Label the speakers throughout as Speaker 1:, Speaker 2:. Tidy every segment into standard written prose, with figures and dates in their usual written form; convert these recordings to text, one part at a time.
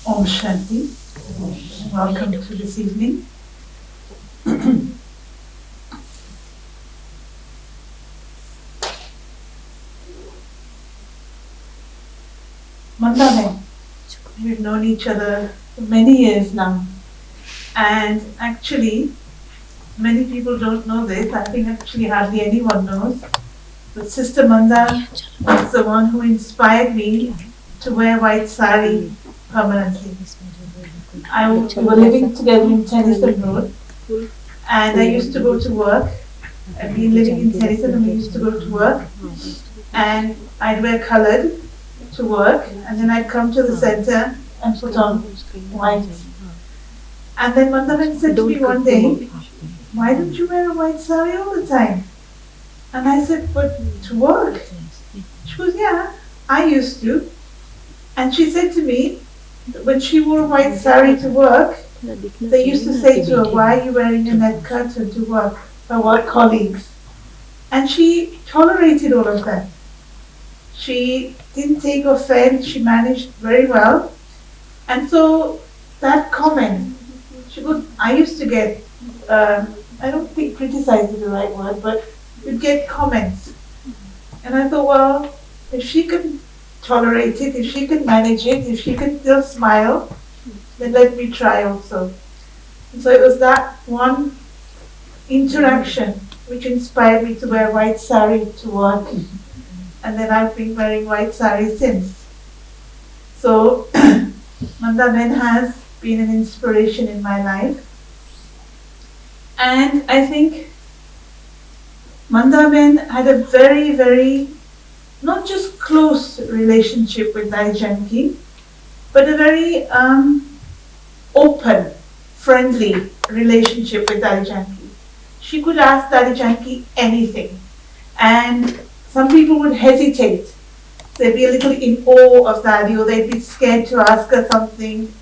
Speaker 1: Om Shanti. Welcome to this evening. Mandane, we've known each other for many years now. And actually, many people don't know this. I think actually hardly anyone knows. But Sister Manda was the one who inspired me to wear white sari permanently. We were living together in Tennyson Road, and I used to go to work. I'd been living in Tennyson, and we used to go to work, and I'd wear coloured to work, and then I'd come to the centre and put on white. And then Mandavan said to me one day, "Why don't you wear a white sari all the time?" And I said, "But to work?" She goes, "Yeah, I used to." And she said to me, that when she wore a white sari to work, they used to say to her, "Why are you wearing a net curtain to work?" Her work colleagues. And she tolerated all of that. She didn't take offense, she managed very well. And so that comment, she goes, I used to get, I don't think criticize is the right word, but you'd get comments. And I thought, well, if she can tolerate it, if she can manage it, if she can still smile, then let me try also. And so it was that one interaction which inspired me to wear white sari to work. And then I've been wearing white sari since. So Mandaben has been an inspiration in my life. And I think Mandaben had a very, very, not just close relationship with Dadi Janki, but a very open, friendly relationship with Dadi Janki. She could ask Dadi Janki anything. And some people would hesitate. They'd be a little in awe of Dadi, or they'd be scared to ask her something.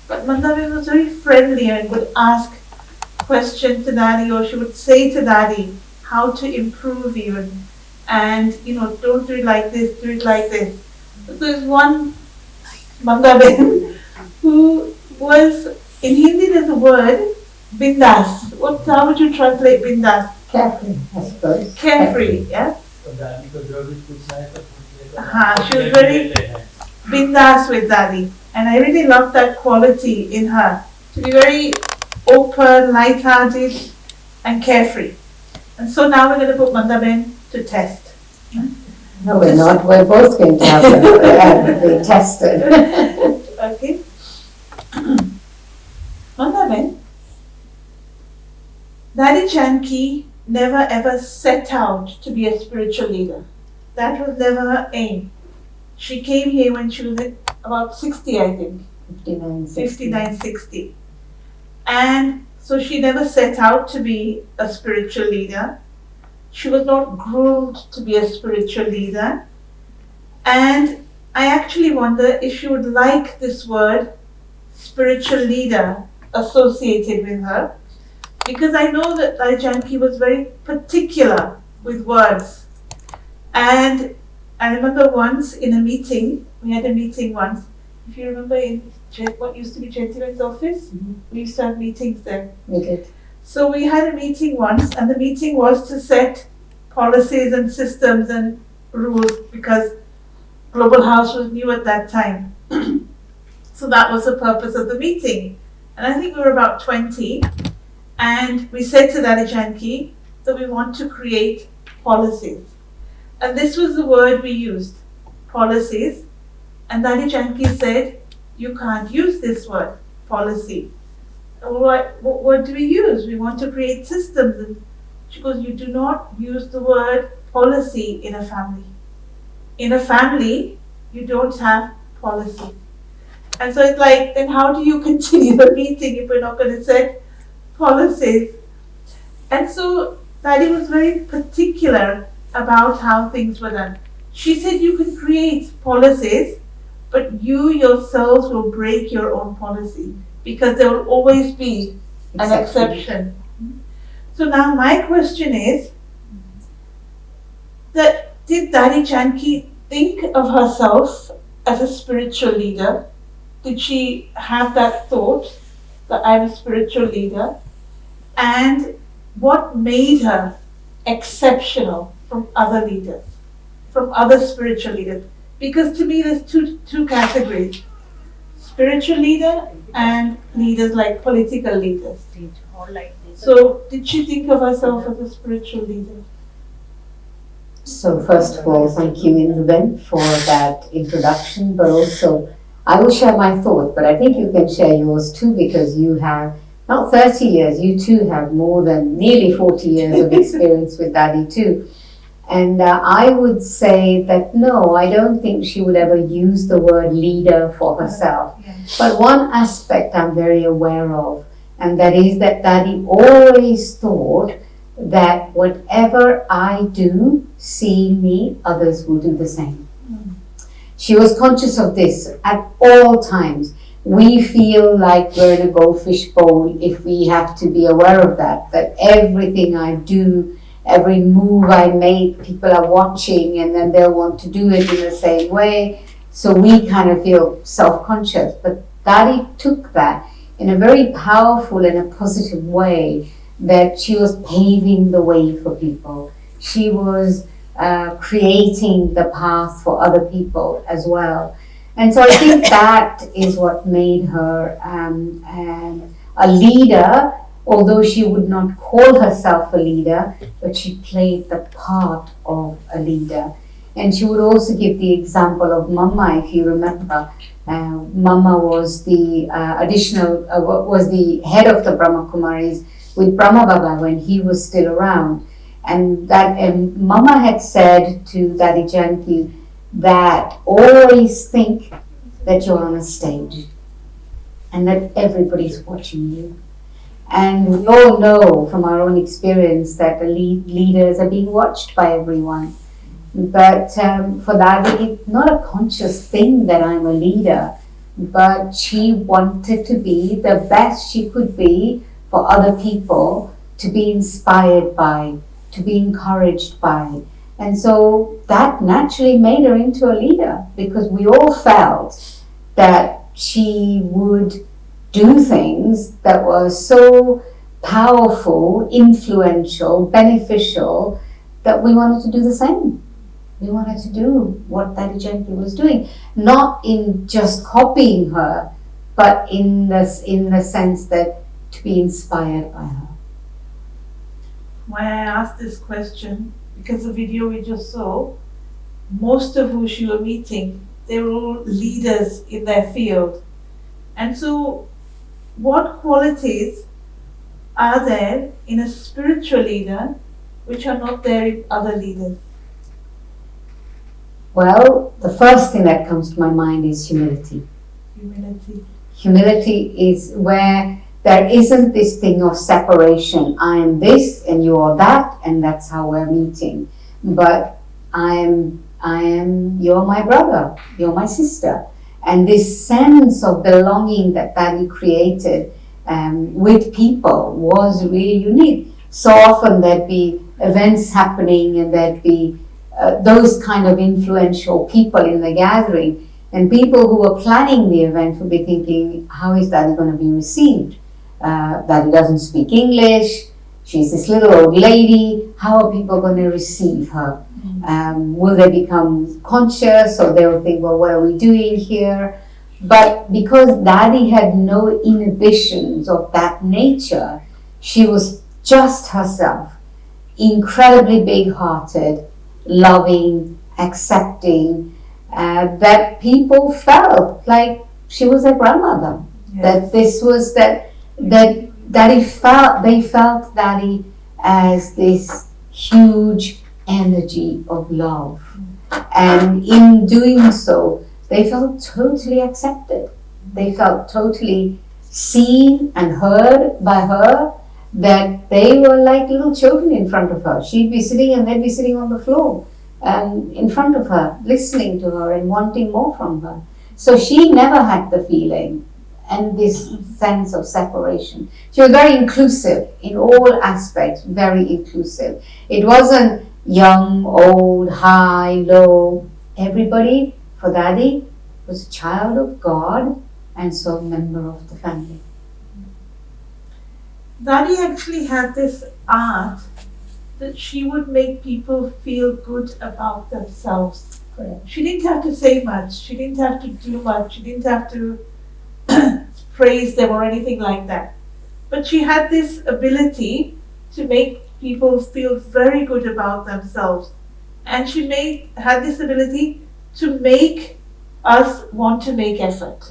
Speaker 1: But Mandaben was very friendly and would ask questions to Dadi, or she would say to Dadi how to improve even. And, don't do it like this, do it like this. But there's one Mandaben who was, in Hindi there's a word, bindas. How would you translate bindas?
Speaker 2: Carefree, I suppose.
Speaker 1: Carefree, yeah? She was very bindas with Dadi. And I really loved that quality in her. To be very open, light-hearted, and carefree. And so now we're going to put Mandaben to test.
Speaker 2: No, we're not. We're both going to have to be tested.
Speaker 1: Okay. Mandaben, Dadi Janki never ever set out to be a spiritual leader. That was never her aim. She came here when she was about 60, I think. 59, 60. And so she never set out to be a spiritual leader. She was not groomed to be a spiritual leader. And I actually wonder if she would like this word, spiritual leader, associated with her. Because I know that Dadi Janki was very particular with words. And I remember once in a meeting, we had a meeting once, if you remember in what used to be Gentleman's office, we used to have meetings there.
Speaker 2: We did.
Speaker 1: So we had a meeting once, and the meeting was to set policies and systems and rules, because Global House was new at that time. So that was the purpose of the meeting. And I think we were about 20, and we said to Dadi Janki that we want to create policies. And this was the word we used, policies. And Dadi Janki said, you can't use this word, policy. What do we use? We want to create systems. And she goes, you do not use the word policy in a family. In a family, you don't have policy. And so it's like, then how do you continue the meeting if we're not going to set policies? And so Dadi was very particular about how things were done. She said you can create policies, but you yourselves will break your own policy, because there will always be an exception. So now my question is, that did Dadi Janki think of herself as a spiritual leader? did she have that thought that I'm a spiritual leader? And what made her exceptional from other leaders, from other spiritual leaders? Because to me, there's two categories: spiritual leader and leaders like political leaders. So, did she think of herself as a spiritual leader?
Speaker 2: So first of all, thank you, Indra, for that introduction, but also I will share my thought, but I think you can share yours too, because you have not 30 years, you too have more than nearly 40 years of experience with Dadi too. And I would say that no, I don't think she would ever use the word leader for herself. But one aspect I'm very aware of, and that is that Dadi always thought that whatever I do, see me, others will do the same. She was conscious of this at all times. We feel like we're in a goldfish bowl if we have to be aware of that everything I do, every move I make, people are watching and then they'll want to do it in the same way. So we kind of feel self-conscious. But Dadi took that in a very powerful and a positive way, that she was paving the way for people. She was creating the path for other people as well. And so I think that is what made her a leader, although she would not call herself a leader, but she played the part of a leader. And she would also give the example of Mama, if you remember. Mama was the was the head of the Brahma Kumaris with Brahma Baba when he was still around. And that Mama had said to Dadi Janki that always think that you're on a stage and that everybody's watching you. And we all know from our own experience that the leaders are being watched by everyone. But for Dadi, it's not a conscious thing that I'm a leader, but she wanted to be the best she could be for other people, to be inspired by, to be encouraged by. And so that naturally made her into a leader, because we all felt that she would do things that were so powerful, influential, beneficial, that we wanted to do the same. We wanted to do what Dadi Janki was doing, not in just copying her, but in the sense that to be inspired by her.
Speaker 1: Why I asked this question, because the video we just saw, most of who she was meeting, they were all leaders in their field. And so what qualities are there in a spiritual leader which are not there in other leaders?
Speaker 2: Well, the first thing that comes to my mind is humility.
Speaker 1: Humility.
Speaker 2: Humility is where there isn't this thing of separation. I am this and you are that, and that's how we're meeting. But you're my brother, you're my sister. And this sense of belonging that Dadi created with people was really unique. So often there'd be events happening and there'd be those kind of influential people in the gathering, and people who were planning the event would be thinking, how is Dadi going to be received? Dadi doesn't speak English, she's this little old lady, how are people going to receive her? Will they become conscious, or they will think, well, what are we doing here? But because Dadi had no inhibitions of that nature, she was just herself, incredibly big-hearted, loving, accepting, that people felt like she was their grandmother. Yes. That this was that they felt Dadi as this huge energy of love. And in doing so, they felt totally accepted. They felt totally seen and heard by her, that they were like little children in front of her. She'd be sitting and they'd be sitting on the floor in front of her, listening to her and wanting more from her. So she never had the feeling and this sense of separation. She was very inclusive in all aspects, very inclusive. It wasn't young, old, high, low. Everybody, for Dadi, was a child of God, and so member of the family.
Speaker 1: Dadi actually had this art that she would make people feel good about themselves.
Speaker 2: Correct.
Speaker 1: She didn't have to say much, she didn't have to do much, she didn't have to praise them or anything like that. But she had this ability to make people feel very good about themselves. And she had this ability to make us want to make effort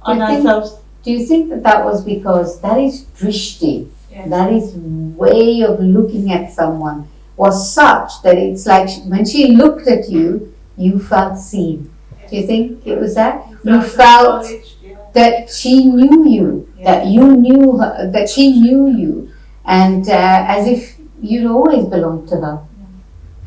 Speaker 1: on ourselves.
Speaker 2: Do you think that that was because that is drishti,
Speaker 1: Yes.
Speaker 2: that is way of looking at someone was such that it's like when she looked at you, you felt seen.
Speaker 1: Yes.
Speaker 2: Do you think it was that?
Speaker 1: You
Speaker 2: felt
Speaker 1: acknowledged, yeah.
Speaker 2: that she knew you,
Speaker 1: Yeah.
Speaker 2: that you knew her, that she knew you, and as if you'd always belonged to her.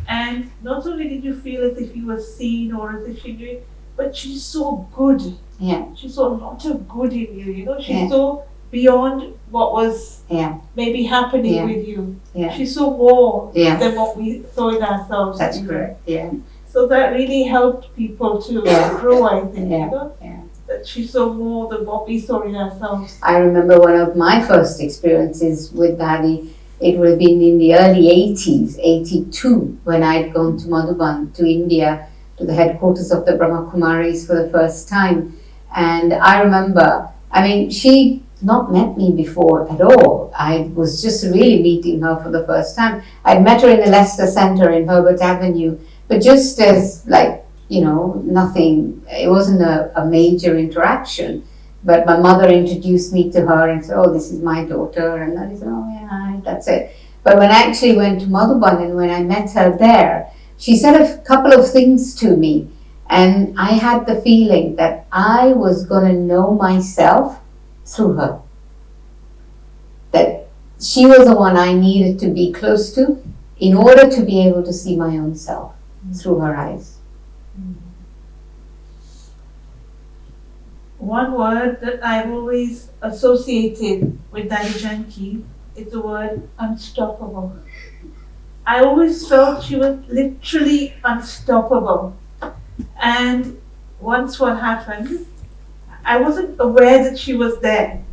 Speaker 1: And not only did you feel as if you were seen or as if she knew it, but she saw good.
Speaker 2: Yeah.
Speaker 1: She saw a lot of good in you, you know. She
Speaker 2: Yeah.
Speaker 1: saw beyond what was
Speaker 2: Yeah.
Speaker 1: maybe happening
Speaker 2: Yeah.
Speaker 1: with you.
Speaker 2: Yeah.
Speaker 1: She saw more
Speaker 2: Yeah.
Speaker 1: than what we saw in ourselves.
Speaker 2: That's
Speaker 1: you know.
Speaker 2: correct. Yeah.
Speaker 1: So that really helped people to
Speaker 2: Yeah.
Speaker 1: grow, I think,
Speaker 2: Yeah.
Speaker 1: you know.
Speaker 2: Yeah.
Speaker 1: That she saw more than what we saw in ourselves.
Speaker 2: I remember one of my first experiences with Dadi. It would have been in the early 80s, 82, when I'd gone to Madhuban, to India, to the headquarters of the Brahma Kumaris for the first time. And I remember, I mean, she'd not met me before at all. I was just really meeting her for the first time. I'd met her in the Leicester Centre in Herbert Avenue, but just as like, you know, nothing, it wasn't a major interaction. But my mother introduced me to her and said, oh, this is my daughter. And I said, oh, yeah, hi, that's it. But when I actually went to Madhuban and when I met her there, she said a couple of things to me. And I had the feeling that I was going to know myself through her. That she was the one I needed to be close to in order to be able to see my own self through her eyes.
Speaker 1: One word that I've always associated with Dadi Janki is the word unstoppable. I always felt she was literally unstoppable. And once what happened, I wasn't aware that she was there.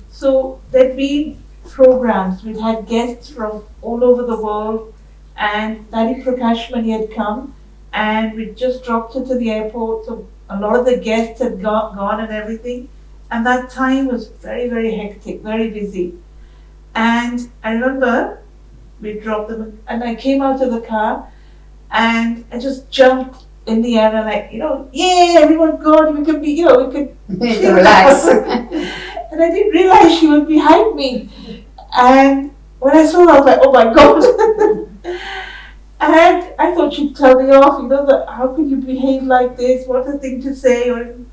Speaker 1: So there'd been programs, we'd had guests from all over the world, and Dadi Prakashmani had come, and we just dropped her to the airport. So a lot of the guests had gone and everything, and that time was very, very hectic, very busy. And I remember we dropped them, and I came out of the car, and I just jumped in the air and like, you know, yeah, everyone God, we can be, you know, we can
Speaker 2: relax.
Speaker 1: And I didn't realize she was behind me. And when I saw her, I was like, oh my God. And I thought she'd tell me off, you know, that how could you behave like this? What a thing to say. And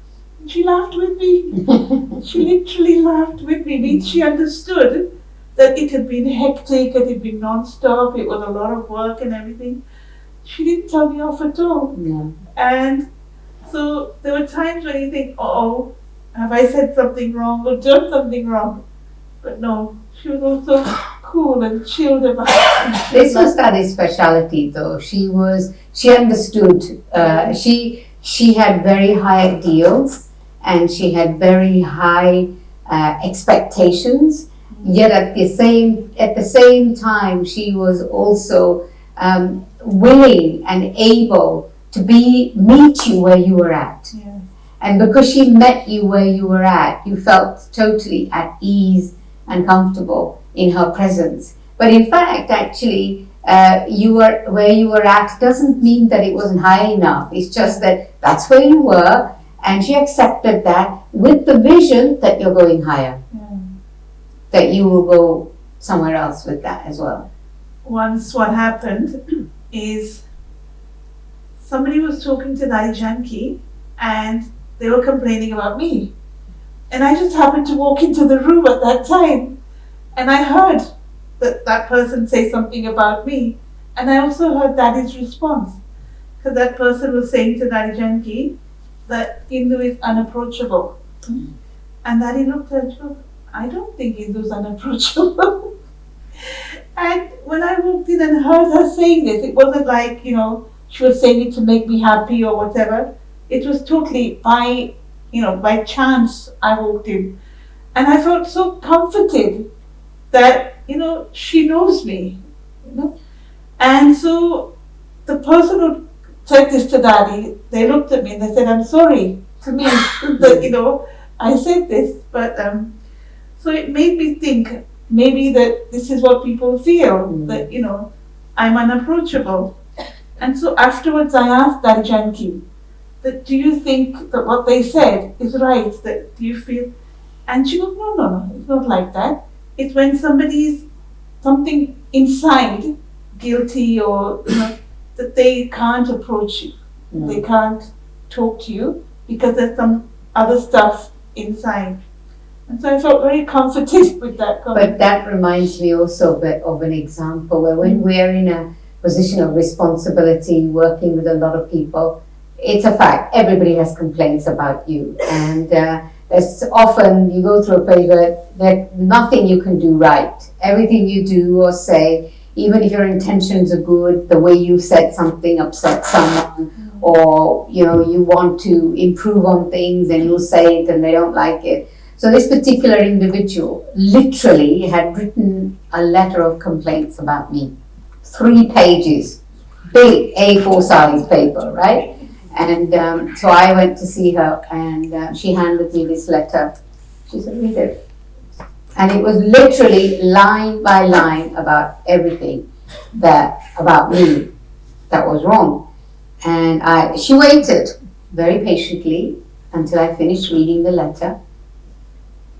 Speaker 1: she laughed with me. She literally laughed with me. Means she understood that it had been hectic, it had been non-stop, it was a lot of work and everything. She didn't tell me off at all.
Speaker 2: Yeah.
Speaker 1: And so there were times when you think, oh, have I said something wrong or done something wrong? But no, she was also cool and chilled about it.
Speaker 2: This was Dadi's speciality, though. She understood. She had very high ideals and she had very high expectations. Yet at the same time, she was also willing and able to meet you where you were at.
Speaker 1: Yeah.
Speaker 2: And because she met you where you were at, you felt totally at ease and comfortable in her presence. But in fact, actually, you were where you were at doesn't mean that it wasn't high enough. It's just that that's where you were, and she accepted that with the vision that you're going higher, that you will go somewhere else with that as well.
Speaker 1: Once what happened is somebody was talking to Dadi Janki and they were complaining about me. And I just happened to walk into the room at that time and I heard that person say something about me. And I also heard Dadi's response. Because that person was saying to Dadi Janki that Hindu is unapproachable. And Dadi looked at her, I don't think Hindu's unapproachable. And when I walked in and heard her saying this, it wasn't like, you know, she was saying it to make me happy or whatever. It was totally my by chance I walked in. And I felt so comforted that, she knows me, you know. And so the person who said this to Daddy, they looked at me and they said, I'm sorry to me that, I said this, but so it made me think maybe that this is what people feel, that, I'm unapproachable. And so afterwards I asked Dadi Janki, that do you think that what they said is right? That do you feel? And she goes, no, no, no, it's not like that. It's when somebody's something inside guilty or that they can't approach you, they can't talk to you because there's some other stuff inside. And so I felt very comforted with that comment.
Speaker 2: But that reminds me also of an example where when we're in a position of responsibility, working with a lot of people, it's a fact, everybody has complaints about you. And there's often, you go through a phase where there's nothing you can do right. Everything you do or say, even if your intentions are good, the way you said something upset someone, or you want to improve on things and you'll say it and they don't like it. So this particular individual literally had written a letter of complaints about me. 3 pages, big A4 size paper, right? And so I went to see her and she handed me this letter. She said, read it. And it was literally line by line about everything about me that was wrong. And she waited very patiently until I finished reading the letter.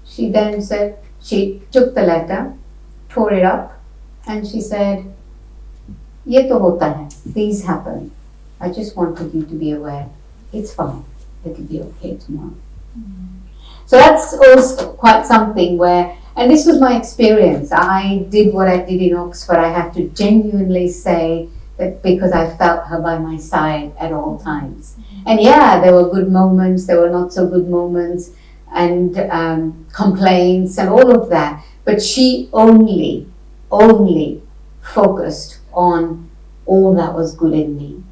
Speaker 2: She then said, she took the letter, tore it up, and she said, Ye to hota hai, these happen. I just wanted you to be aware. It's fine. It'll be okay tomorrow. So that's also quite something where, and this was my experience. I did what I did in Oxford. I have to genuinely say that because I felt her by my side at all times. And yeah, there were good moments, there were not so good moments, and complaints and all of that. But she only focused on all that was good in me.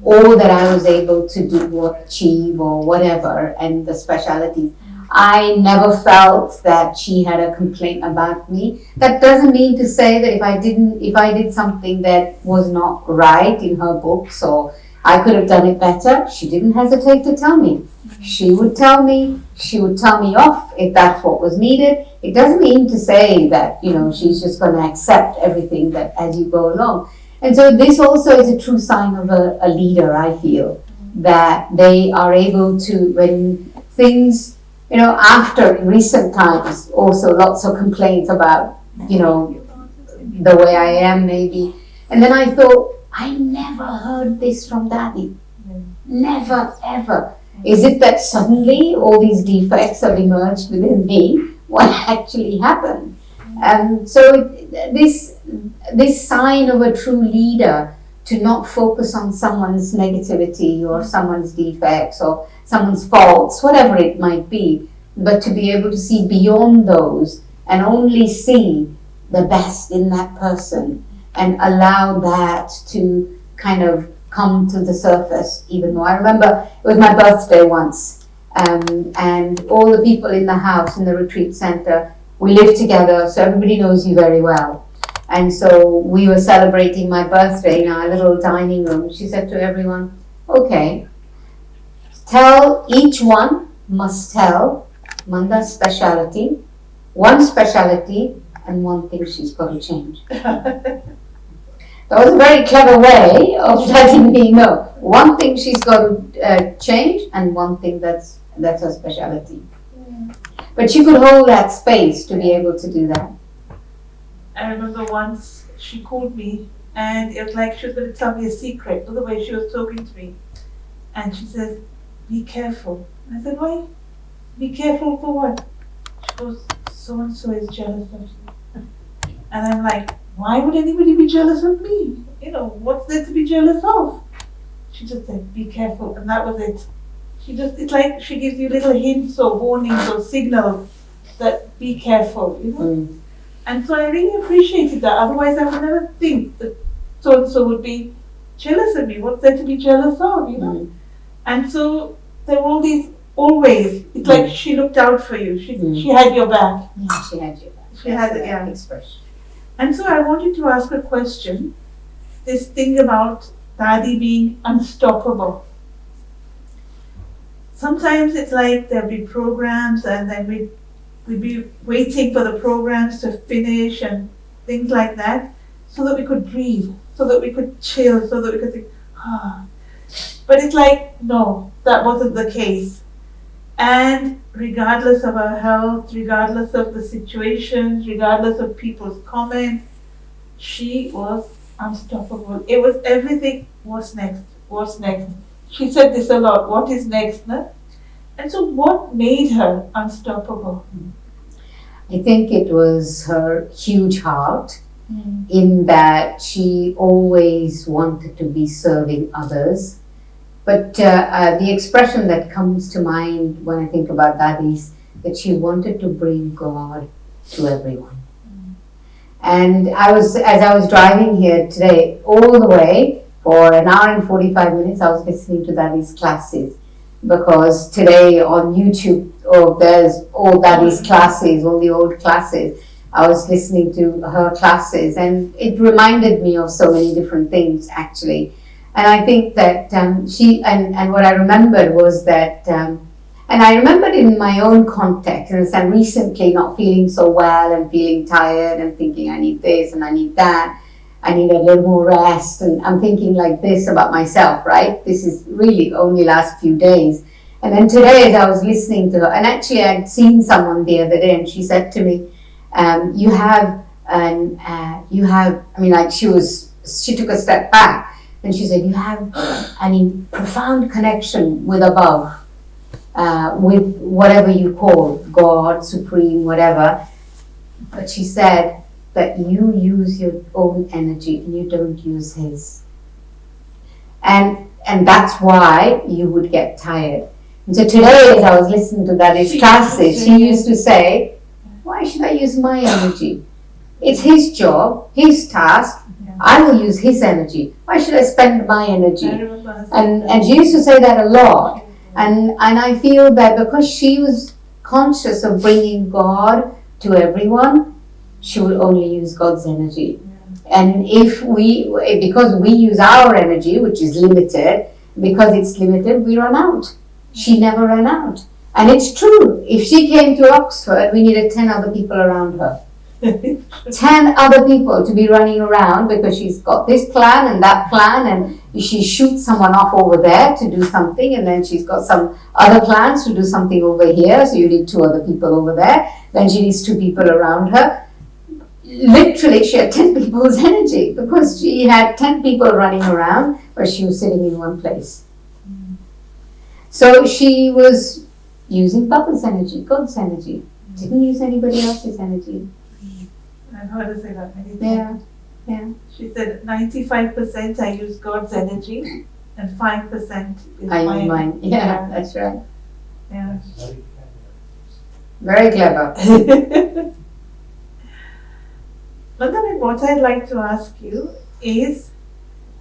Speaker 2: All that I was able to do or achieve or whatever, and the specialities. I never felt that she had a complaint about me. That doesn't mean to say that if I did something that was not right in her books or I could have done it better, she didn't hesitate to tell me. She would tell me off if that's what was needed. It doesn't mean to say that, she's just going to accept everything that as you go along. And so this also is a true sign of a leader, I feel, that they are able to, when things, after in recent times, also lots of complaints about, the way I am maybe. And then I thought, I never heard this from Daddy. Never, ever. Is it that suddenly all these defects have emerged within me? What actually happened? So this sign of a true leader, to not focus on someone's negativity or someone's defects or someone's faults, whatever it might be, but to be able to see beyond those and only see the best in that person and allow that to kind of come to the surface even more. I remember it was my birthday once, and all the people in the house, in the retreat center, we live together, so everybody knows you very well. And so we were celebrating my birthday in our little dining room. She said to everyone, okay, each one must tell Manda's speciality, one speciality, and one thing she's got to change. That was a very clever way of letting me know. One thing she's got to change and one thing that's her speciality. But she could hold that space to be able to do that.
Speaker 1: I remember once she called me and it was like she was going to tell me a secret, the way she was talking to me. And she says, be careful. I said, why? Be careful for what? She goes, so and so is jealous of you. And I'm like, why would anybody be jealous of me? What's there to be jealous of? She just said, be careful, and that was it. It's like she gives you little hints or warnings or signals that be careful, And so I really appreciated that. Otherwise I would never think that so-and-so would be jealous of me. What's there to be jealous of, And so there were all these always. It's like she looked out for you. She had your back.
Speaker 2: Yeah, she had your back.
Speaker 1: She had
Speaker 2: That's
Speaker 1: yeah.
Speaker 2: expression.
Speaker 1: And so I wanted to ask a question. This thing about Dadi being unstoppable. Sometimes it's like there'll be programs and then we'd be waiting for the programs to finish and things like that so that we could breathe, so that we could chill, so that we could think, ah. But it's like, no, that wasn't the case. And regardless of her health, regardless of the situations, regardless of people's comments, she was unstoppable. It was everything. What's next? What's next? She said this a lot. What is next? No? And so, what made her unstoppable?
Speaker 2: I think it was her huge heart, in that she always wanted to be serving others. But the expression that comes to mind when I think about that is that she wanted to bring God to everyone. And as I was driving here today, all the way for an hour and 45 minutes, I was listening to Dadi's classes. Because today on YouTube, there's all Dadi's classes, all the old classes. I was listening to her classes, and it reminded me of so many different things, actually. And I think that and what I remembered was that, and I remembered in my own context, and recently not feeling so well and feeling tired and thinking I need this and I need that, I need a little more rest, and I'm thinking like this about myself, right? This is really only last few days. And then today as I was listening to her, and actually I'd seen someone the other day and she said to me, you have, she took a step back and she said, you have a profound connection with above, with whatever you call God, Supreme, whatever. But she said that you use your own energy and you don't use his. And that's why you would get tired. And so today, as I was listening to Dadi's classes, she used to say, why should I use my energy? It's his job, his task. I will use his energy. Why should I spend my energy? And she used to say that a lot. And I feel that because she was conscious of bringing God to everyone, she will only use God's energy. And because we use our energy, which is limited, because it's limited, we run out. She never ran out. And it's true. If she came to Oxford, we needed 10 other people around her. 10 other people to be running around because she's got this plan and that plan, and she shoots someone off over there to do something, and then she's got some other plans to do something over here, so you need 2 other people over there. Then she needs 2 people around her. Literally, she had 10 people's energy because she had 10 people running around where she was sitting in one place. So she was using Papa's energy, God's energy. Didn't use anybody else's energy.
Speaker 1: I've heard her say that many times.
Speaker 2: Yeah.
Speaker 1: She said 95% I use God's energy and 5% is
Speaker 2: I use mine. Yeah, that's right.
Speaker 1: Yeah.
Speaker 2: Very clever.
Speaker 1: Madam, what I'd like to ask you is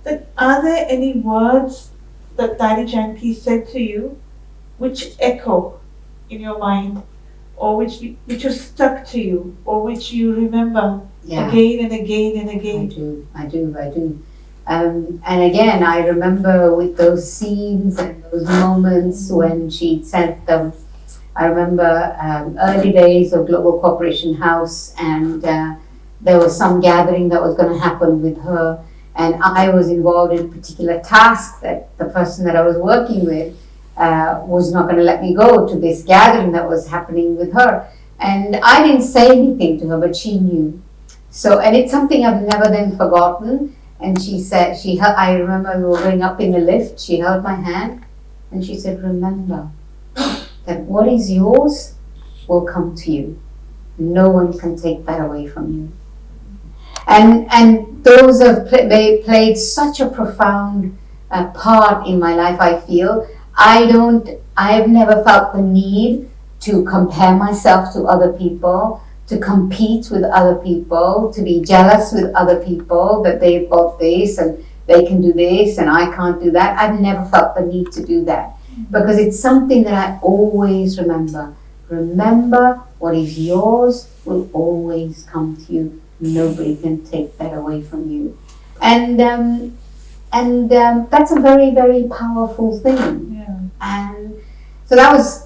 Speaker 1: that are there any words that Dadi Janki said to you which echo in your mind, or which are stuck to you, or which you remember again and again and again?
Speaker 2: I do. And again, I remember with those scenes and those moments when she sent them. I remember early days of Global Cooperation House, and there was some gathering that was going to happen with her, and I was involved in a particular task that the person that I was working with was not going to let me go to this gathering that was happening with her. And I didn't say anything to her, but she knew. So, and it's something I've never then forgotten. And she said, I remember we were going up in the lift, she held my hand, and she said, remember that what is yours will come to you. No one can take that away from you. And those have played such a profound part in my life, I feel. I've never felt the need to compare myself to other people, to compete with other people, to be jealous with other people that they've got this and they can do this and I can't do that. I've never felt the need to do that. because it's something that I always remember. Remember, what is yours will always come to you. Nobody can take that away from you. And that's a very, very powerful thing.
Speaker 1: Yeah.
Speaker 2: And so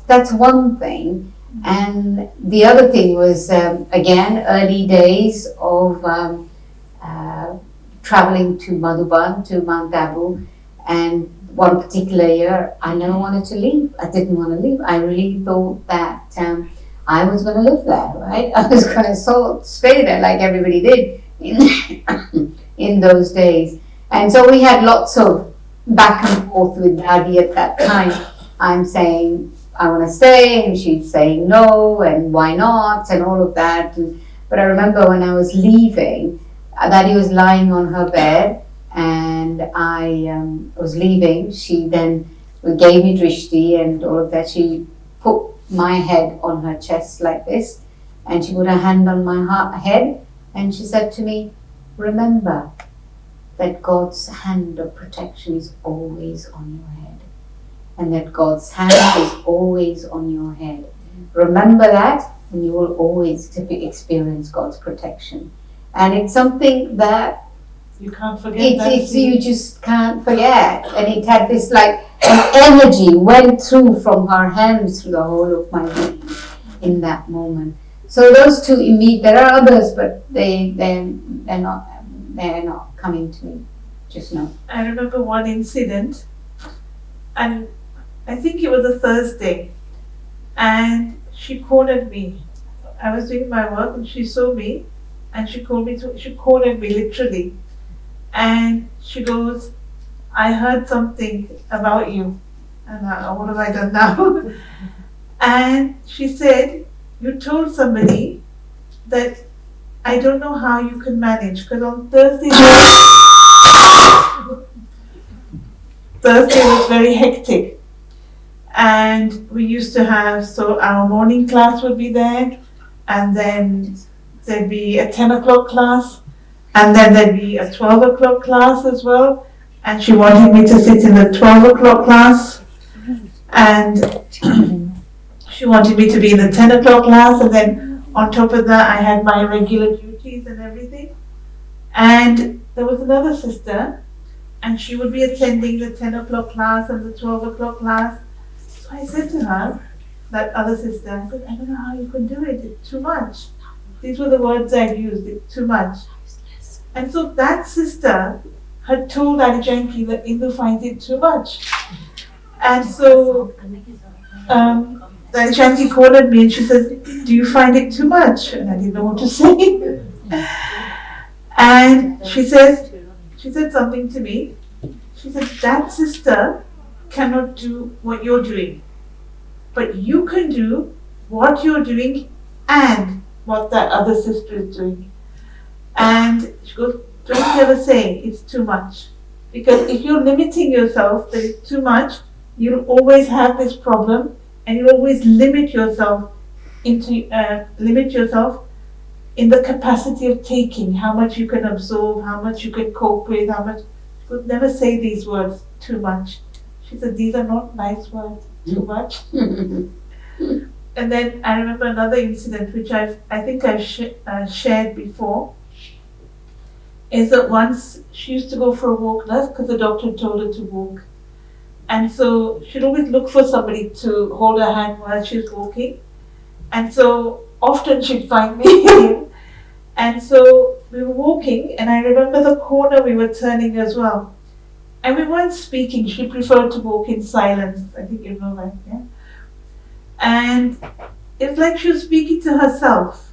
Speaker 2: that's one thing. And the other thing was, again, early days of uh, traveling to Madhuban, to Mount Abu, and one particular year, I never wanted to leave. I didn't want to leave. I really thought that I was going to live there, right? I was going to stay there like everybody did in those days. And so we had lots of back and forth with Daddy at that time. I'm saying, I want to stay, and she's saying no, and why not, and all of that. But I remember when I was leaving, Daddy was lying on her bed, and I was leaving. She then gave me drishti and all of that. She put my head on her chest like this, and she put her hand on my head, and she said to me, remember that God's hand of protection is always on your head, and that God's hand is always on your head. Remember that, and you will always experience God's protection. And it's something that
Speaker 1: you can't forget.
Speaker 2: You just can't forget. And it had this like an energy went through from her hands through the whole of my being in that moment. So those two immediate. There are others, but they're not coming to me just now.
Speaker 1: I remember one incident, and I think it was a Thursday, and she cornered me. I was doing my work, and she saw me, and she cornered me literally, and she goes, I heard something about you, and what have I done now? And she said, you told somebody that I don't know how you can manage, because on Thursday was very hectic, and we used to have, so our morning class would be there, and then there'd be a 10 o'clock class, and then there'd be a 12 o'clock class as well, and she wanted me to sit in the 12 o'clock class, and she wanted me to be in the 10 o'clock class, and then on top of that I had my regular duties and everything. And there was another sister, and she would be attending the 10 o'clock class and the 12 o'clock class. So I said to her, that other sister, I said, I don't know how you can do it, it's too much. These were the words I used, it's too much. And so that sister had told Dadi Janki that Indu finds it too much. And so Dadi Janki called at me and she said, do you find it too much? And I didn't know what to say. And she said something to me. She said, that sister cannot do what you're doing, but you can do what you're doing and what that other sister is doing. And she goes, don't ever say it's too much, because if you're limiting yourself that it's too much, you'll always have this problem, and you'll always limit yourself in the capacity of taking, how much you can absorb, how much you can cope with, how much. She would never say these words, too much. She said, these are not nice words, too much. And then I remember another incident which I think I've shared before, is that once she used to go for a walk, because the doctor told her to walk. And so she'd always look for somebody to hold her hand while she was walking. And so often she'd find me. And so we were walking, and I remember the corner we were turning as well. And we weren't speaking, she preferred to walk in silence. I think you know that, yeah? And it's like she was speaking to herself.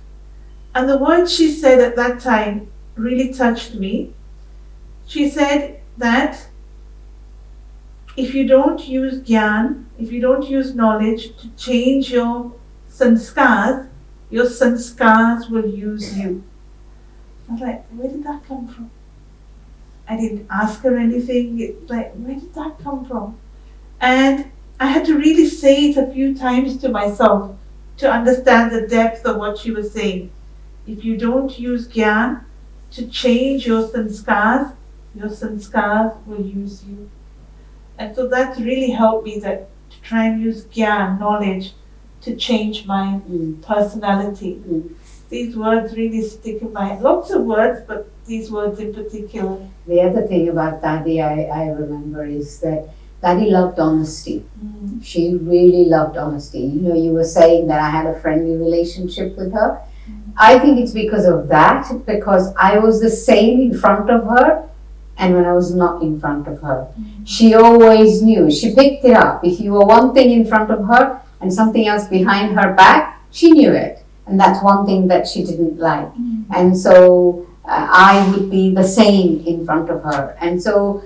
Speaker 1: And the words she said at that time really touched me. She said that if you don't use gyan, if you don't use knowledge to change your sanskars will use you. I was like, where did that come from? I didn't ask her anything. It's like, where did that come from? And I had to really say it a few times to myself to understand the depth of what she was saying. If you don't use gyan to change your sanskars will use you. And so that's really helped me, that to try and use gyan, knowledge, to change my personality. These words really stick in my head. Lots of words, but these words in particular.
Speaker 2: The other thing about Dadi I remember is that Dadi loved honesty. She really loved honesty. You know, you were saying that I had a friendly relationship with her. I think it's because of that, because I was the same in front of her and when I was not in front of her. She always knew. She picked it up. If you were one thing in front of her and something else behind her back, she knew it. And that's one thing that she didn't like. And so I would be the same in front of her. And so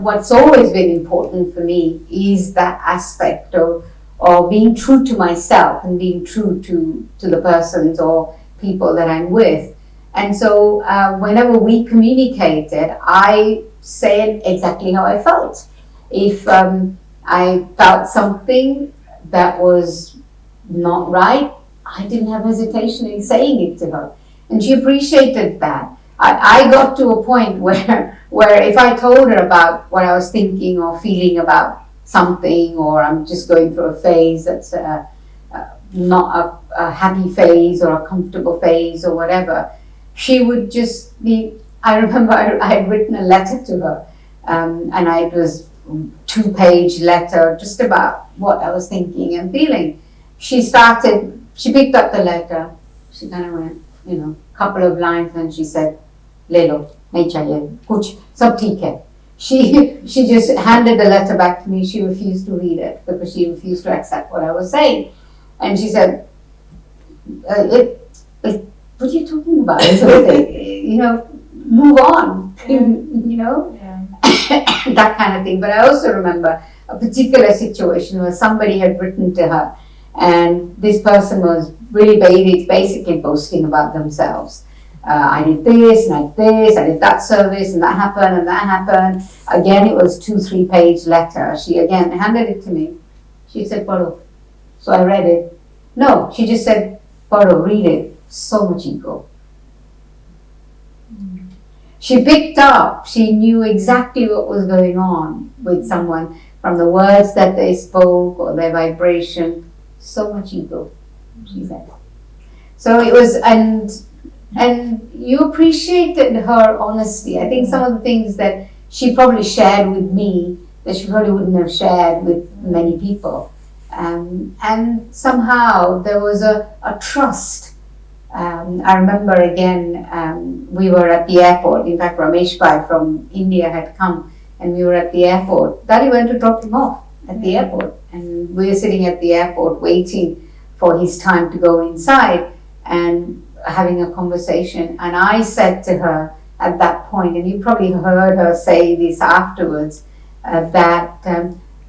Speaker 2: what's always been important for me is that aspect of being true to myself and being true to the persons or people that I'm with. And so whenever we communicated, I said exactly how I felt. If I felt something that was not right, I didn't have hesitation in saying it to her. And she appreciated that. I got to a point where if I told her about what I was thinking or feeling about something, or I'm just going through a phase that's not a happy phase or a comfortable phase or whatever, she would just be, I remember I had written a letter to her, and it was a 2-page letter just about what I was thinking and feeling. She picked up the letter, she kind of went, a couple of lines, and she said, "Le lo, nahi chahiye, kuch, sab theek hai." She just handed the letter back to me. She refused to read it because she refused to accept what I was saying. And she said, what are you talking about? Move on, that kind of thing. But I also remember a particular situation where somebody had written to her, and this person was really basically boasting about themselves. I did this, and I did this, I did that service, and that happened. Again, it was 2-3-page letter. She again handed it to me. She said, "Paro." So I read it. No, she just said, "Paro, read it." So much ego. She picked up, she knew exactly what was going on with someone from the words that they spoke or their vibration. So much ego, she said. So it was, and you appreciated her honesty. I think some of the things that she probably shared with me that she probably wouldn't have shared with many people. And somehow there was a trust. I remember again, we were at the airport. In fact, Ramesh Bhai from India had come, and we were at the airport. Daddy went to drop him off at the airport, and we were sitting at the airport waiting for his time to go inside and having a conversation. And I said to her at that point, and you probably heard her say this afterwards, that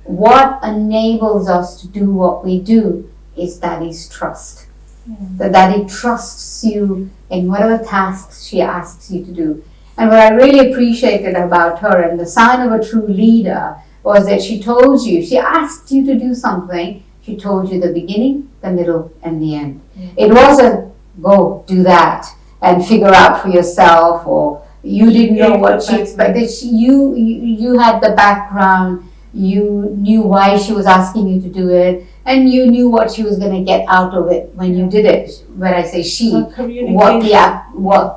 Speaker 2: what enables us to do what we do is Daddy's trust. That Daddy trusts you in whatever tasks she asks you to do. And what I really appreciated about her, and the sign of a true leader, was that she told you, she asked you to do something, she told you the beginning, the middle, and the end. It wasn't, go do that and figure out for yourself, or you didn't know what she expected. You had the background, you knew why she was asking you to do it, and you knew what she was going to get out of it when you did it. When I say she, what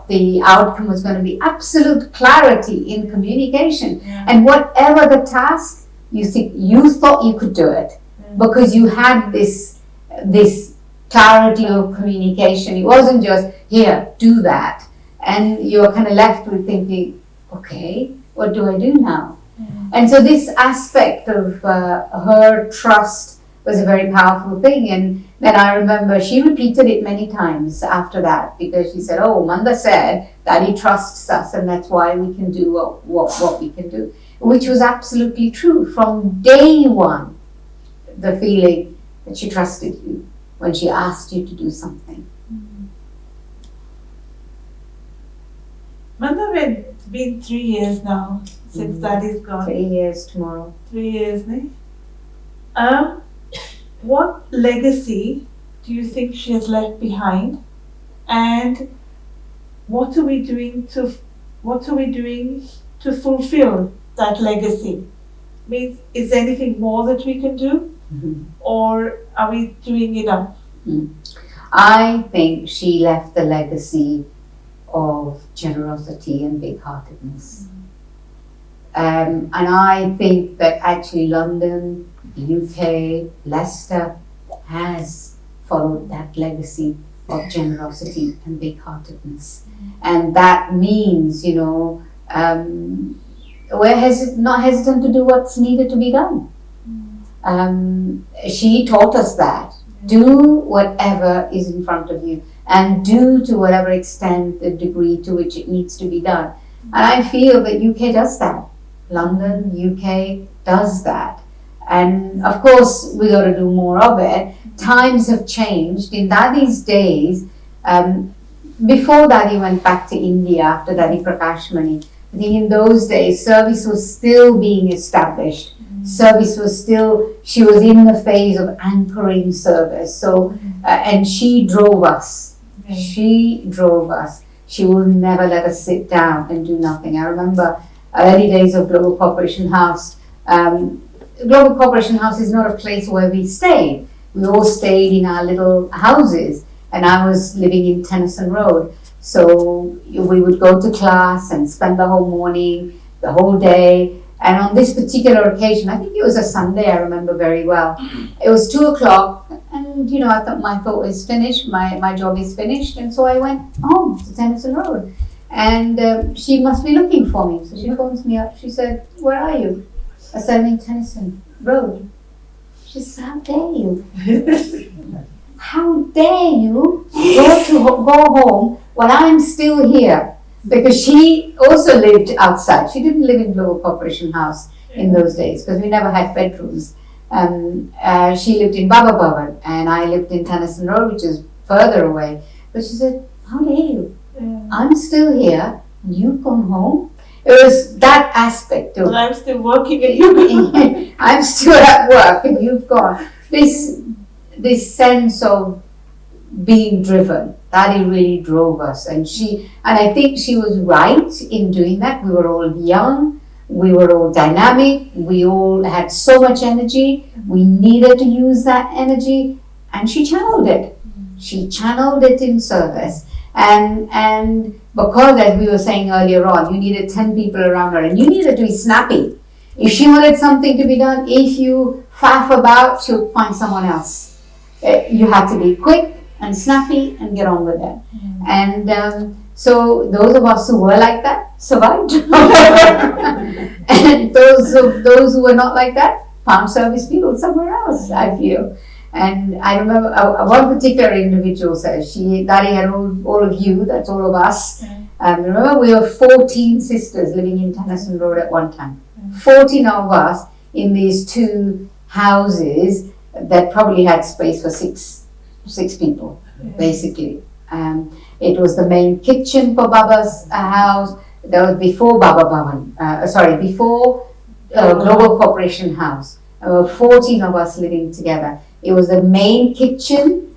Speaker 2: the outcome was going to be. Absolute clarity in communication. And whatever the task, you thought you could do it because you had this clarity of communication. It wasn't just, here, do that. And you're kind of left with thinking, okay, what do I do now? And so this aspect of her trust was a very powerful thing. And then I remember she repeated it many times after that, because she said, "Oh, Manda said that he trusts us, and that's why we can do what we can do," which was absolutely true from day one. The feeling that she trusted you when she asked you to do something.
Speaker 1: Manda, it's been 3 years now since Daddy's gone.
Speaker 2: 3 years tomorrow.
Speaker 1: 3 years, ne? What legacy do you think she has left behind, and what are we doing to fulfill that legacy? Means, is there anything more that we can do, or are we doing enough?
Speaker 2: I think she left a legacy of generosity and big-heartedness. And I think that actually London, UK, Leicester has followed that legacy of generosity and big-heartedness. And that means, we're not hesitant to do what's needed to be done. She taught us that. Do whatever is in front of you and do to whatever extent, the degree to which it needs to be done. And I feel that UK does that. London, UK does that. And of course, we got to do more of it. Times have changed. In Dadi's days, before Dadi went back to India after Dadi Prakashmani, I think in those days, service was still being established. Service was still, she was in the phase of anchoring service. So, and she drove us. She drove us. She will never let us sit down and do nothing. I remember early days of Global Corporation House. Global Corporation House is not a place where we stayed. We all stayed in our little houses, and I was living in Tennyson Road. So we would go to class and spend the whole morning, the whole day. And on this particular occasion, I think it was a Sunday, I remember very well. It was 2:00, and I thought my thought was finished, my job is finished, and so I went home to Tennyson Road. And she must be looking for me, so she phones me up. She said, "Where are you?" I said, "I'm in Tennyson Road." She said, "How dare you? How dare you go home when I'm still here?" Because she also lived outside. She didn't live in Global Corporation House in those days because we never had bedrooms. She lived in Baba Bhavan and I lived in Tennyson Road, which is further away. But she said, "How dare you? I'm still here and you've gone home." It was that aspect of,
Speaker 1: Well, I'm still working and you
Speaker 2: I'm still at work and you've gone. This sense of being driven. Dadi really drove us, and I think she was right in doing that. We were all young, we were all dynamic, we all had so much energy. We needed to use that energy, and she channeled it. She channeled it in service, and because, as we were saying earlier on, you needed 10 people around her, and you needed to be snappy. If she wanted something to be done, if you faff about, she'll find someone else. You had to be quick and snappy and get on with it. And so those of us who were like that survived. And those who were not like that found service people somewhere else, I feel. And I remember one particular individual says, Dadi had all of you, that's all of us. Remember, we were 14 sisters living in Tennyson Road at one time. 14 of us in these two houses that probably had space for six people, basically. It was the main kitchen for Baba's house. That was before Baba Bhavan, before Global Corporation House. 14 of us living together. It was the main kitchen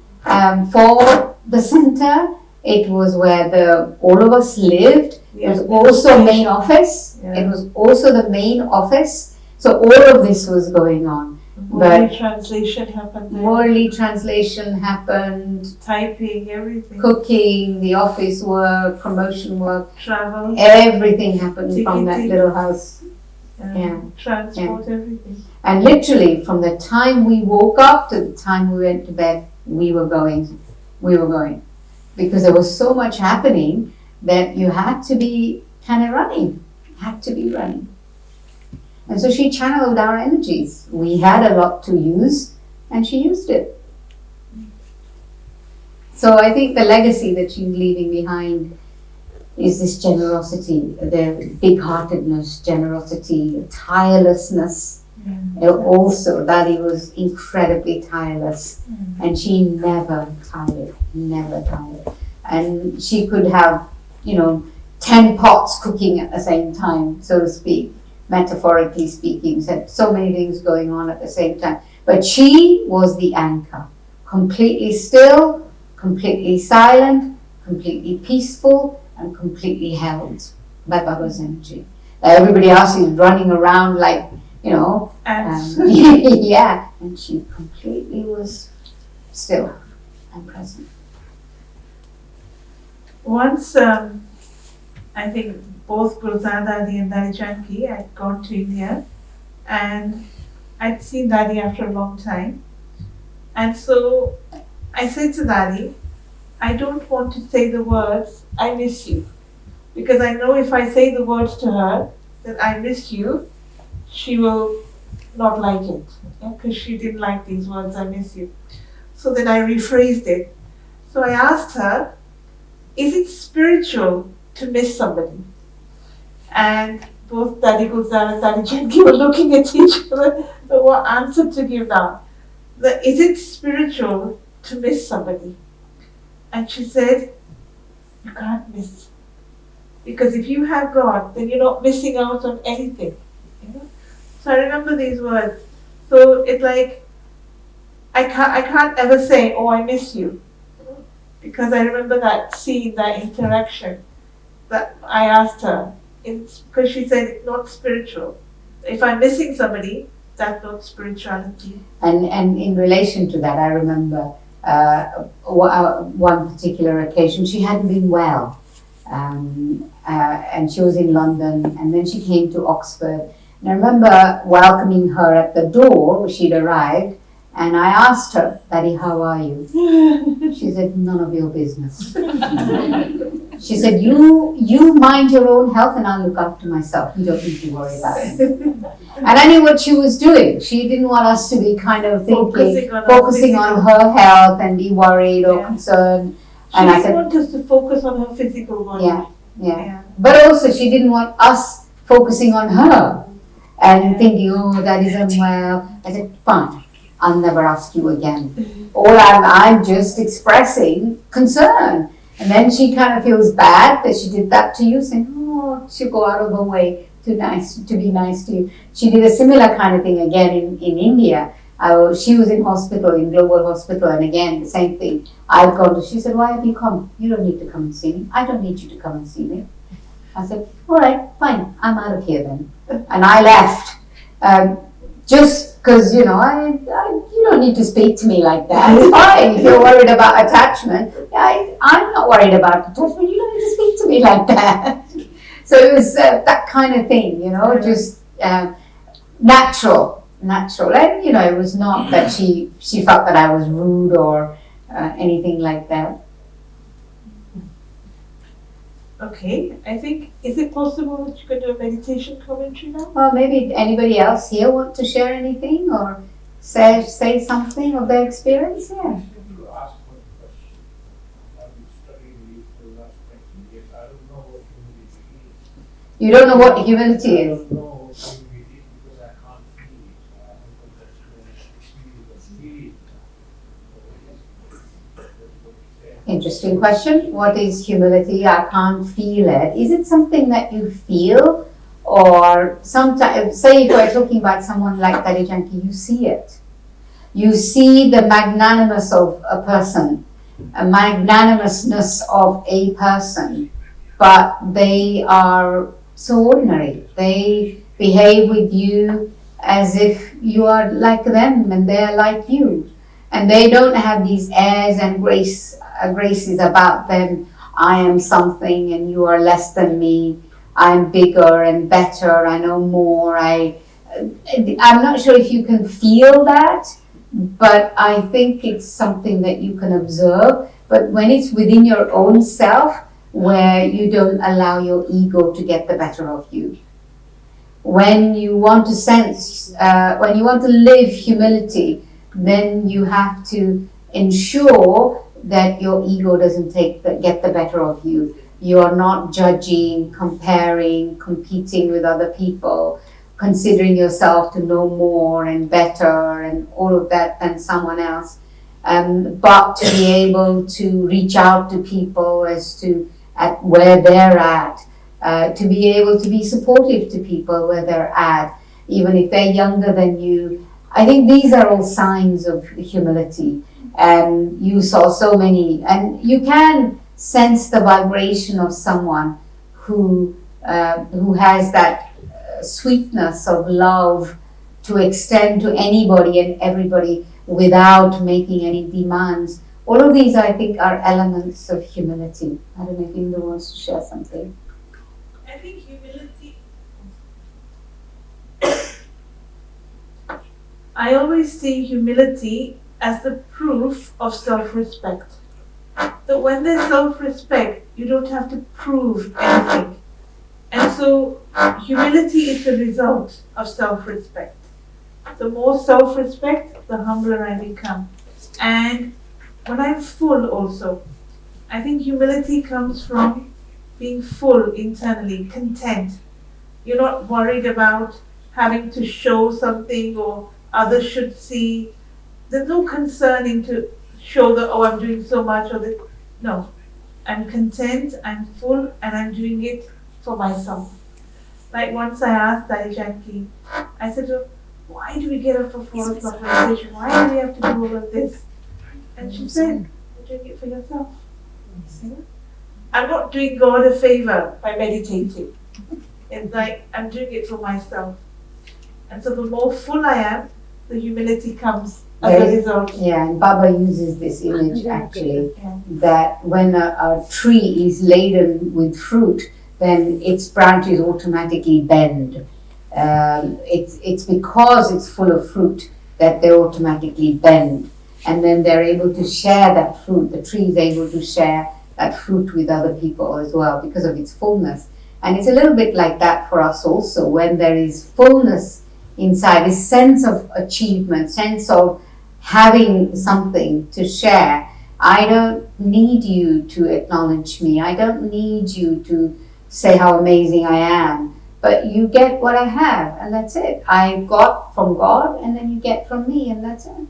Speaker 2: for the center. It was where all of us lived. It was also main office. It was also the main office. So all of this was going on.
Speaker 1: Morley translation happened there.
Speaker 2: Morley translation happened.
Speaker 1: Typing, everything.
Speaker 2: Cooking, the office work, promotion work.
Speaker 1: Travel.
Speaker 2: Everything happened from that little house.
Speaker 1: Transport, everything.
Speaker 2: And literally, from the time we woke up to the time we went to bed, we were going. Because there was so much happening that you had to be kind of running. And so she channeled our energies. We had a lot to use, and she used it. So I think the legacy that she's leaving behind is this generosity, the big-heartedness, generosity, tirelessness. Also, Dadi was incredibly tireless, and she never tired. And she could have, 10 pots cooking at the same time, so to speak. Metaphorically speaking, so many things going on at the same time. But she was the anchor, completely still, completely silent, completely peaceful, and completely held by Baba's energy. Everybody else is running around like you know,
Speaker 1: And
Speaker 2: yeah, and she completely was still and present.
Speaker 1: once, I think both Dadi and Dadi Janki had gone to India, and I'd seen Dadi after a long time. And so I said to Dadi, I don't want to say the words, I miss you. Because I know if I say the words to her, that I miss you, she will not like it. Because she didn't like these words, I miss you. So then I rephrased it. So I asked her, is it spiritual to miss somebody? And both Dadi Gulzar and Dadi Janki were looking at each other. So what answer to give now? Is it spiritual to miss somebody? And she said, you can't miss. Because if you have God, then you're not missing out on anything. You know? So I remember these words. So it's like I can't ever say, oh, I miss you. Because I remember that scene, that interaction that I asked her. It's because she said it's not spiritual. If I'm missing somebody, that's not spirituality.
Speaker 2: And in relation to that, I remember one particular occasion, she hadn't been well. And she was in London, and then she came to Oxford. And I remember welcoming her at the door, she'd arrived, and I asked her, Daddy, how are you? She said, none of your business. She said, you mind your own health and I'll look after myself. You don't need to worry about it. And I knew what she was doing. She didn't want us to be kind of thinking, focusing on her health and be worried or concerned.
Speaker 1: She didn't want us to focus on her physical body.
Speaker 2: Yeah. But also she didn't want us focusing on her and thinking, oh, that is unwell. I said, fine, I'll never ask you again. Or I'm just expressing concern. And then she kind of feels bad that she did that to you, saying, oh, she'll go out of her way to be nice to you. She did a similar kind of thing again in India. She was in hospital, in global hospital, and again, the same thing. I've gone to, she said, why have you come? You don't need to come and see me. I don't need you to come and see me. I said, all right, fine, I'm out of here then. And I left. Just because, you don't need to speak to me like that. It's fine if you're worried about attachment. I'm not worried about attachment. You don't need to speak to me like that. So it was that kind of thing, just natural. And, it was not that she felt that I was rude or anything like that.
Speaker 1: Okay, I think, is it possible that you could do a meditation commentary now?
Speaker 2: Well, maybe anybody else here want to share anything or say something of their experience? Yeah. You don't know what humility is? Interesting question. What is humility? I can't feel it. Is it something that you feel? Or sometimes, say if we're talking about someone like Dadi Janki, you see it. You see the magnanimous of a person, a magnanimousness of a person, but they are so ordinary. They behave with you as if you are like them and they are like you. And they don't have these airs and graces about them. I am something and you are less than me. I'm bigger and better. I know more. I'm not sure if you can feel that, but I think it's something that you can observe. But when it's within your own self, where you don't allow your ego to get the better of you. When you want to when you want to live humility, then you have to ensure that your ego doesn't get the better of you. You are not judging, comparing, competing with other people, considering yourself to know more and better and all of that than someone else. But to be able to reach out to people as to at where they're at, to be able to be supportive to people where they're at, even if they're younger than you. I think these are all signs of humility. And you saw so many, and you can sense the vibration of someone who has that sweetness of love to extend to anybody and everybody without making any demands. All of these, I think, are elements of humility. I don't know if Indu wants to share something.
Speaker 1: I think humility, I always see humility as the proof of self-respect. That when there's self-respect, you don't have to prove anything. And so humility is the result of self-respect. The more self-respect, the humbler I become. And when I'm full also, I think humility comes from being full internally, content. You're not worried about having to show something or others should see. There's no concern into show that, oh, I'm doing so much or that. No, I'm content, I'm full, and I'm doing it for myself. Like once I asked Dadi Janki, I said to her, why do we get up for 4 o'clock meditation? Why do we have to do all of this? And she said, you're doing it for yourself. I'm not doing God a favor by meditating. It's like I'm doing it for myself. And so the more full I am, the humility comes as a result.
Speaker 2: Yeah, and Baba uses this image actually, that when a tree is laden with fruit, then its branches automatically bend. It's because it's full of fruit that they automatically bend. And then they're able to share that fruit. The tree is able to share that fruit with other people as well because of its fullness. And it's a little bit like that for us also. When there is fullness inside, this sense of achievement, sense of having something to share. I don't need you to acknowledge me. I don't need you to say how amazing I am. But you get what I have, and that's it. I got from God, and then you get from me, and that's it.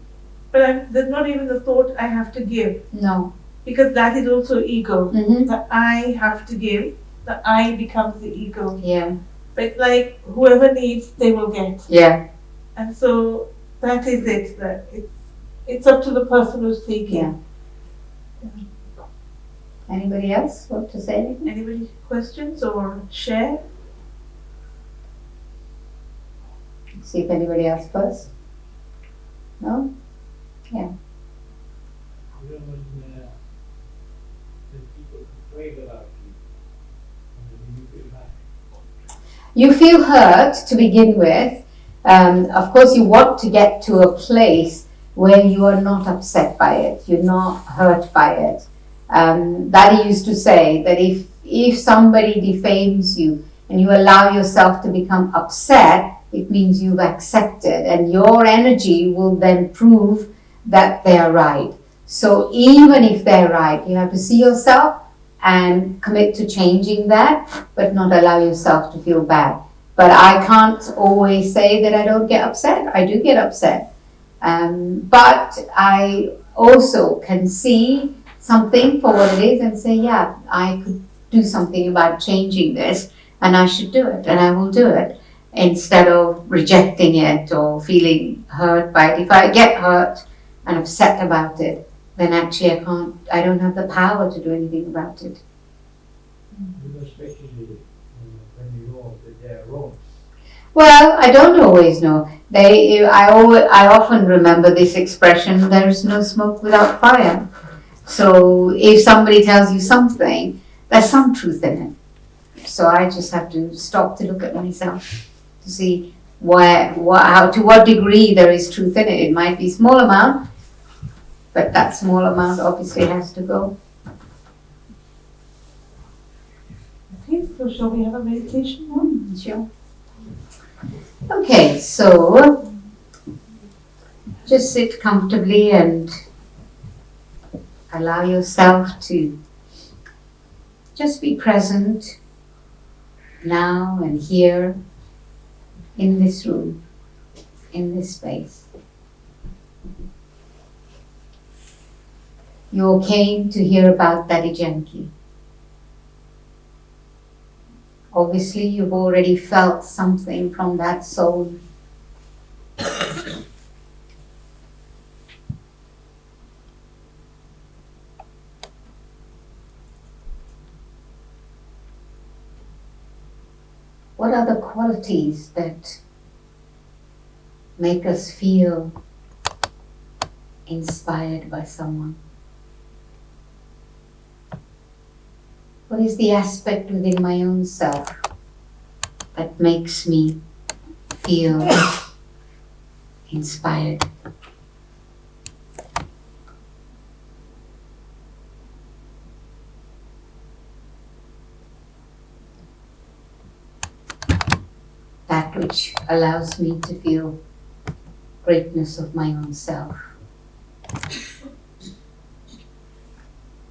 Speaker 1: But there's not even the thought I have to give.
Speaker 2: No.
Speaker 1: Because that is also ego.
Speaker 2: Mm-hmm.
Speaker 1: The I have to give, the I becomes the ego.
Speaker 2: Yeah.
Speaker 1: But like whoever needs, they will get.
Speaker 2: Yeah.
Speaker 1: And so that is it. That it's up to the person who's seeking.
Speaker 2: Yeah. Anybody else want to say anything?
Speaker 1: Anybody questions or share?
Speaker 2: See if anybody else first. No? Yeah.
Speaker 3: You know, when people complain about you, and you feel happy.
Speaker 2: You feel hurt to begin with. Of course, you want to get to a place where you are not upset by it, you're not hurt by it. Daddy used to say that if somebody defames you and you allow yourself to become upset, it means you've accepted, and your energy will then prove that they are right. So even if they're right, you have to see yourself and commit to changing that, but not allow yourself to feel bad. But I can't always say that I don't get upset. I do get upset. But I also can see something for what it is and say, yeah, I could do something about changing this, and I should do it, and I will do it, instead of rejecting it or feeling hurt by it. If I get hurt and upset about it, then actually I don't have the power to do anything about it.
Speaker 3: Especially when you know that they're wrong.
Speaker 2: Well, I don't always know. I often remember this expression, there is no smoke without fire. So if somebody tells you something, there's some truth in it. So I just have to stop to look at myself to see to what degree there is truth in it. It might be a small amount, but that small amount obviously has to go.
Speaker 1: Okay, so shall we have a meditation now?
Speaker 2: Sure. Okay, so just sit comfortably and allow yourself to just be present now and here in this room, in this space. You came to hear about Dadi Janki. Obviously, you've already felt something from that soul. What are the qualities that make us feel inspired by someone? What is the aspect within my own self that makes me feel inspired? That which allows me to feel greatness of my own self.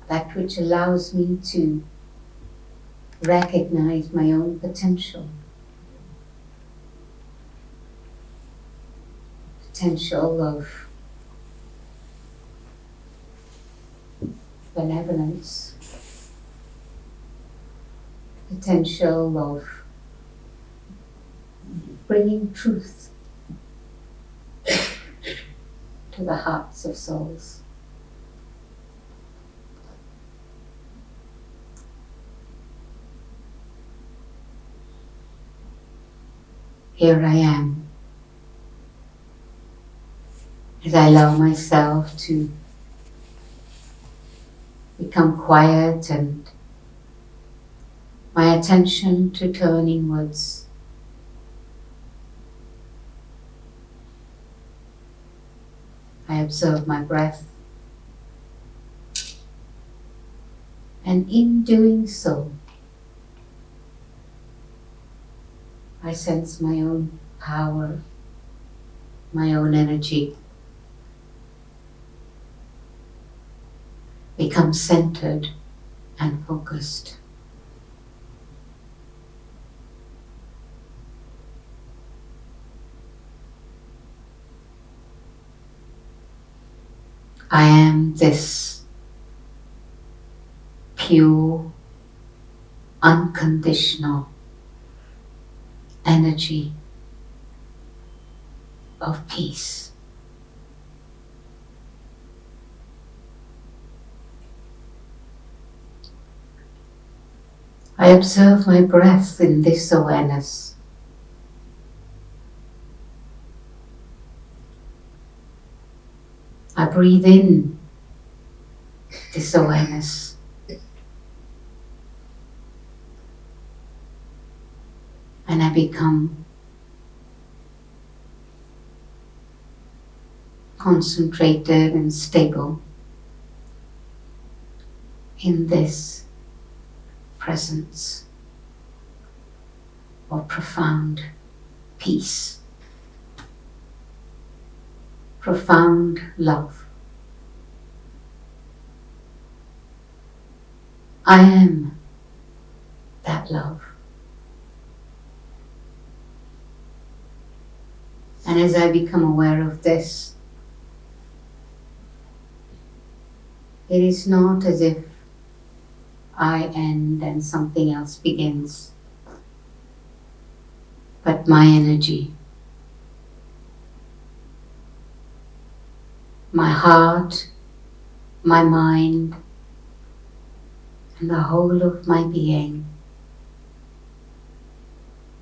Speaker 2: That which allows me to recognize my own potential. Potential of benevolence. Potential of bringing truth to the hearts of souls. Here I am, as I allow myself to become quiet and my attention to turn inwards. I observe my breath, and in doing so, I sense my own power, my own energy become centered and focused. I am this pure, unconditional energy of peace. I observe my breath in this awareness. I breathe in this awareness. And I become concentrated and stable in this presence of profound peace, profound love. I am that love. And as I become aware of this, it is not as if I end and something else begins, but my energy, my heart, my mind, and the whole of my being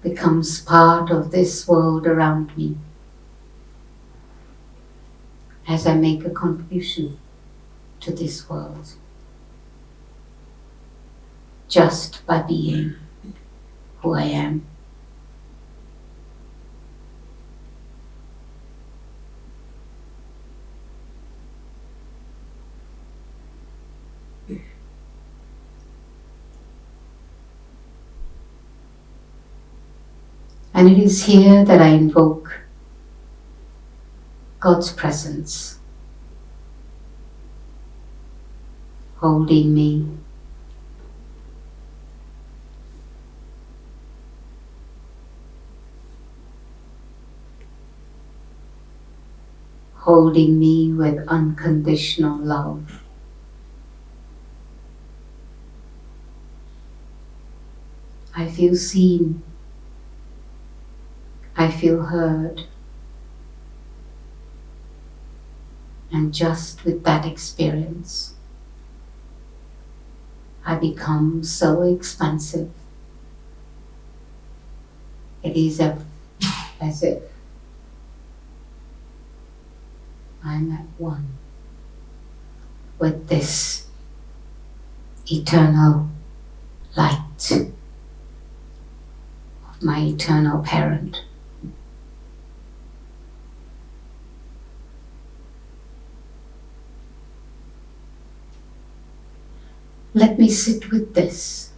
Speaker 2: becomes part of this world around me as I make a contribution to this world, just by being who I am. And it is here that I invoke God's presence, holding me, holding me with unconditional love. I feel seen. I feel heard. And just with that experience, I become so expansive. It is as if I'm at one with this eternal light of my eternal parent. Let me sit with this.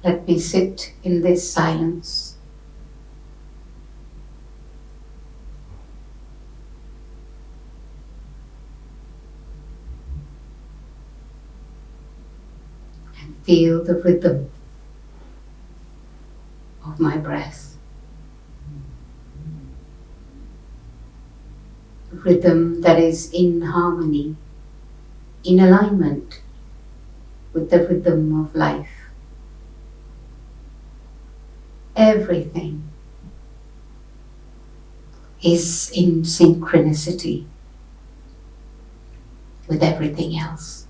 Speaker 2: Let me sit in this silence. And feel the rhythm of my breath. A rhythm that is in harmony, in alignment with the rhythm of life. Everything is in synchronicity with everything else.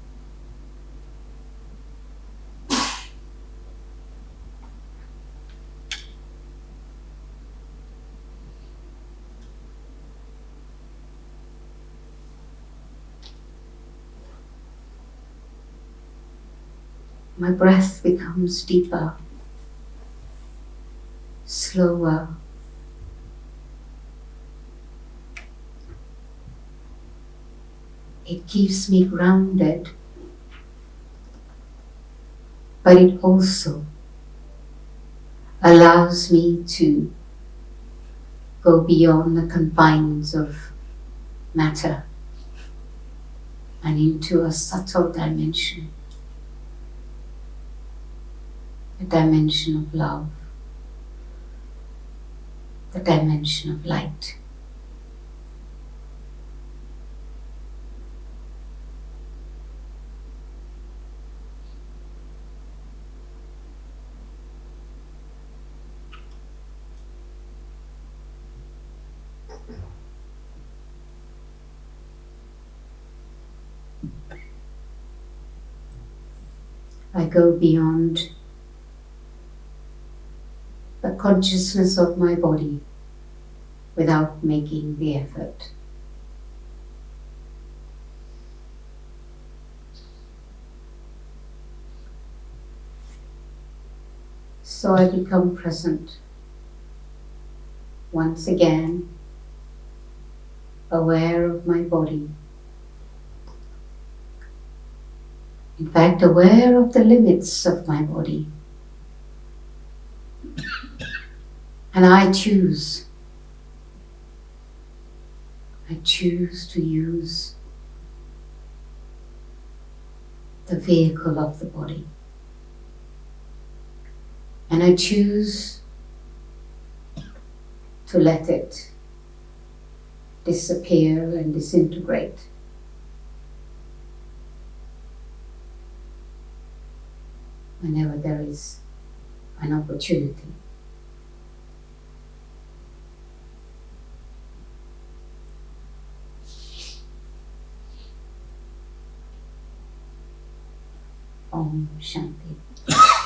Speaker 2: My breath becomes deeper, slower. It keeps me grounded, but it also allows me to go beyond the confines of matter and into a subtle dimension, a dimension of love, the dimension of light. I go beyond the consciousness of my body without making the effort. So I become present once again, aware of my body. In fact, aware of the limits of my body. And I choose to use the vehicle of the body. And I choose to let it disappear and disintegrate whenever there is an opportunity. Om Shanti.